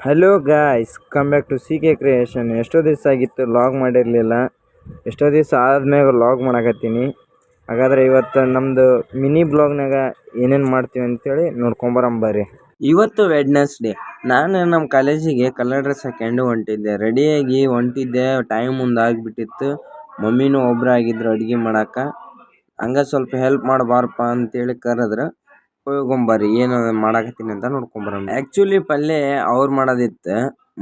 Hello guys, come back to C K creation. ಎಷ್ಟೋ ದಿವಸ ಆಗಿತ್ತು ಲಾಗ್ ಮಾಡಿರಲಿಲ್ಲ. ಎಷ್ಟೋ ದಿವಸ ಆದ್ಮೇಲೆ ಲಾಗ್ ಮಾಡಕತ್ತೀನಿ. ಹಾಗಾದ್ರೆ ಇವತ್ತು ನಮ್ಮದು ಮಿನಿ ಬ್ಲಾಗ್ನಾಗ ಏನೇನು ಮಾಡ್ತೀವಿ ಅಂತೇಳಿ ನೋಡ್ಕೊಂಬರಂಬರ್ರಿ. ಇವತ್ತು ವೆಡ್ನೆಸ್ಡೇ. ನಾನು ನಮ್ಮ ಕಾಲೇಜಿಗೆ ಕಲರ್ ಡ್ರೆಸ್ ಹಾಕ್ಯಂಡು ಹೊಂಟಿದ್ದೆ. ರೆಡಿಯಾಗಿ ಹೊಂಟಿದ್ದೆ, ಟೈಮ್ ಮುಂದಾಗಿಬಿಟ್ಟಿತ್ತು. ಮಮ್ಮಿನೂ ಒಬ್ಬರು ಆಗಿದ್ರು ಅಡುಗೆ ಮಾಡಕ್ಕೆ. ಹಂಗೆ ಸ್ವಲ್ಪ ಹೆಲ್ಪ್ ಮಾಡಬಾರಪ್ಪ ಅಂತೇಳಿ ಕರೆದ್ರೆ ಹೋಗೊಂಬರ್ರಿ ಏನು ಮಾಡಾಕತ್ತೀನಿ ಅಂತ ನೋಡ್ಕೊಂಬರೋಣ. ಆ್ಯಕ್ಚುಲಿ ಪಲ್ಯ ಅವ್ರು ಮಾಡೋದಿತ್ತು,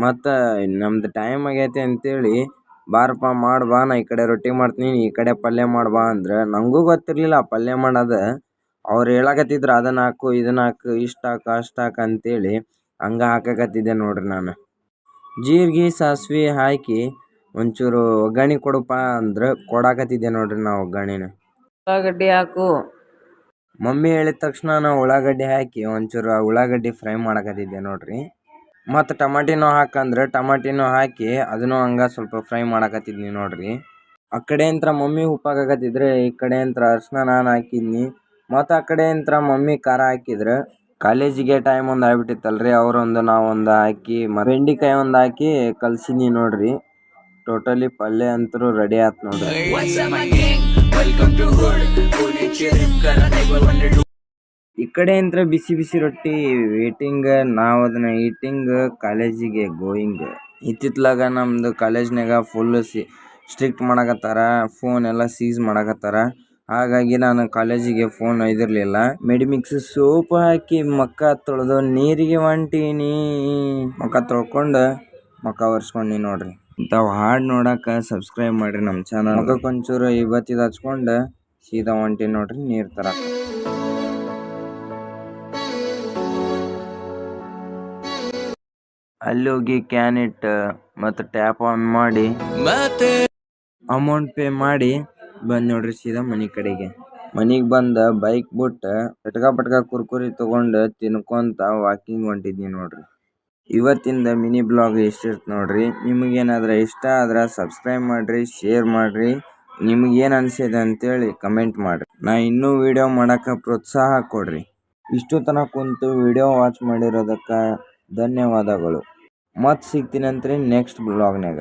ಮತ್ತು ನಮ್ದು ಟೈಮ್ ಆಗೈತೆ ಅಂತೇಳಿ ಬಾರಪ್ಪ ಮಾಡ್ಬಾ, ನಾ ಈ ಕಡೆ ರೊಟ್ಟಿ ಮಾಡ್ತೀನಿ, ಈ ಕಡೆ ಪಲ್ಯ ಮಾಡ್ಬಾ ಅಂದ್ರೆ ನನಗೂ ಗೊತ್ತಿರಲಿಲ್ಲ ಪಲ್ಯ ಮಾಡೋದು. ಅವ್ರು ಹೇಳಕತ್ತಿದ್ರು ಅದನ್ನ ಹಾಕು, ಇದನ್ನ ಹಾಕು, ಇಷ್ಟು ಹಾಕು, ಅಷ್ಟು ಹಾಕು ಅಂತೇಳಿ ಹಂಗೆ ಹಾಕಕತ್ತಿದ್ದೆ ನೋಡ್ರಿ. ನಾನು ಜೀರಿಗೆ ಸಾಸ್ವೆ ಹಾಕಿ ಒಂಚೂರು ಒಗ್ಗರಣೆ ಕೊಡಪ್ಪ ಅಂದ್ರೆ ಕೊಡಾಕತ್ತಿದ್ದೆ ನೋಡ್ರಿ ನಾ ಒಗ್ಗರಣೆನ. ಉಳ್ಳಾಗಡ್ಡಿ ಹಾಕು ಮಮ್ಮಿ ಹೇಳಿದ ತಕ್ಷಣ ನಾವು ಉಳ್ಳಾಗಡ್ಡಿ ಹಾಕಿ ಒಂಚೂರು ಉಳ್ಳಾಗಡ್ಡಿ ಫ್ರೈ ಮಾಡಕತ್ತಿದ್ದೆ ನೋಡ್ರಿ. ಮತ್ತು ಟಮಾಟಿನೂ ಹಾಕಂದ್ರೆ ಟಮಾಟಿನೂ ಹಾಕಿ ಅದನ್ನು ಹಂಗೆ ಸ್ವಲ್ಪ ಫ್ರೈ ಮಾಡಕತ್ತಿದ್ನಿ ನೋಡ್ರಿ. ಆ ಕಡೆ ಅಂತ ಮಮ್ಮಿ ಉಪ್ಪು ಹಾಕಕತ್ತಿದ್ರೆ, ಈ ಕಡೆ ಅಂತ ಅರ್ಶಿನ ನಾನು ಹಾಕಿದ್ನಿ. ಮತ್ತು ಆ ಕಡೆ ಅಂತ ಮಮ್ಮಿ ಖಾರ ಹಾಕಿದ್ರೆ. ಕಾಲೇಜಿಗೆ ಟೈಮ್ ಒಂದು ಆಗ್ಬಿಟ್ಟಿತ್ತಲ್ರಿ, ಅವರೊಂದು ನಾವೊಂದು ಹಾಕಿ ಬೆಂಡಿಕಾಯಿ ಒಂದು ಹಾಕಿ ಕಲ್ಸಿನಿ ನೋಡ್ರಿ. ಟೋಟಲಿ ಪಲ್ಯ ಅಂತರೂ ರೆಡಿ ಆಯ್ತು ನೋಡ್ರಿ. ಈ ಕಡೆ ಅಂತ ಬಿಸಿ ಬಿಸಿ ರೊಟ್ಟಿ ವೇಟಿಂಗ್, ನಾವು ಅದನ್ನ ಈಟಿಂಗ್, ಕಾಲೇಜಿಗೆ ಗೋಯಿಂಗ್. ಇತ್ತಿತ್ಲಾಗ ನಮ್ಮದು ಕಾಲೇಜ್ನಾಗ ಫುಲ್ ಸ್ಟ್ರಿಕ್ಟ್ ಮಾಡಕತ್ತಾರ, ಫೋನ್ ಎಲ್ಲ ಸೀಸ್ ಮಾಡಕತ್ತಾರ. ಹಾಗಾಗಿ ನಾನು ಕಾಲೇಜಿಗೆ ಫೋನ್ ಒಯ್ದಿರಲಿಲ್ಲ. ಮೆಡಿಮಿಕ್ಸ್ ಸೋಪ್ ಹಾಕಿ ಮುಖ ತೊಳೆದು ನೀರಿಗೆ ಹೊಂಟೀನಿ. ಮುಖ ತೊಳ್ಕೊಂಡು ಮುಖ ಒರೆಸ್ಕೊಂಡು ನೋಡ್ರಿ. ಇಂಥವು ಹಾಡು ನೋಡಕ್ಕೆ ಸಬ್ಸ್ಕ್ರೈಬ್ ಮಾಡಿರಿ ನಮ್ಮ ಚಾನಲ್. ಮುಖಕ್ಕೆ ಒಂಚೂರು ಇವತ್ತಿದು ಹಚ್ಕೊಂಡು ಸೀದಾ ಹೊಂಟೀನಿ ನೋಡ್ರಿ ನೀರು ತರಕ್ಕೆ. ಅಲ್ಲಿ ಹೋಗಿ ಕ್ಯಾನ್ ಇಟ್ಟು ಮತ್ತು ಟ್ಯಾಪ್ ಆನ್ ಮಾಡಿ ಮತ್ತೆ ಅಮೌಂಟ್ ಪೇ ಮಾಡಿ ಬಂದು ನೋಡ್ರಿ ಸೀದಾ ಮನೆ ಕಡೆಗೆ. ಮನೆಗೆ ಬಂದು ಬೈಕ್ ಬಿಟ್ಟು ಪಟ್ಕ ಕುರ್ಕುರಿ ತೊಗೊಂಡು ತಿನ್ಕೊಂತ ವಾಕಿಂಗ್ ಹೊಂಟಿದ್ನಿ ನೋಡ್ರಿ. ಇವತ್ತಿಂದ ಮಿನಿ ಬ್ಲಾಗ್ ಎಷ್ಟಿರ್ತು ನೋಡ್ರಿ. ನಿಮಗೇನಾದ್ರೆ ಇಷ್ಟ ಆದ್ರೆ ಸಬ್ಸ್ಕ್ರೈಬ್ ಮಾಡಿರಿ, ಶೇರ್ ಮಾಡಿರಿ. ನಿಮಗೇನು ಅನಿಸಿದೆ ಅಂತೇಳಿ ಕಮೆಂಟ್ ಮಾಡಿರಿ. ನಾ ಇನ್ನೂ ವಿಡಿಯೋ ಮಾಡೋಕ್ಕೆ ಪ್ರೋತ್ಸಾಹ ಕೊಡ್ರಿ. ಇಷ್ಟು ತನಕ ಕುಂತು ವಿಡಿಯೋ ವಾಚ್ ಮಾಡಿರೋದಕ್ಕೆ ಧನ್ಯವಾದಗಳು. ಮತ್ತೆ ಸಿಗ್ತೀನಂತ್ರಿ ನೆಕ್ಸ್ಟ್ ಬ್ಲಾಗ್ನಾಗ.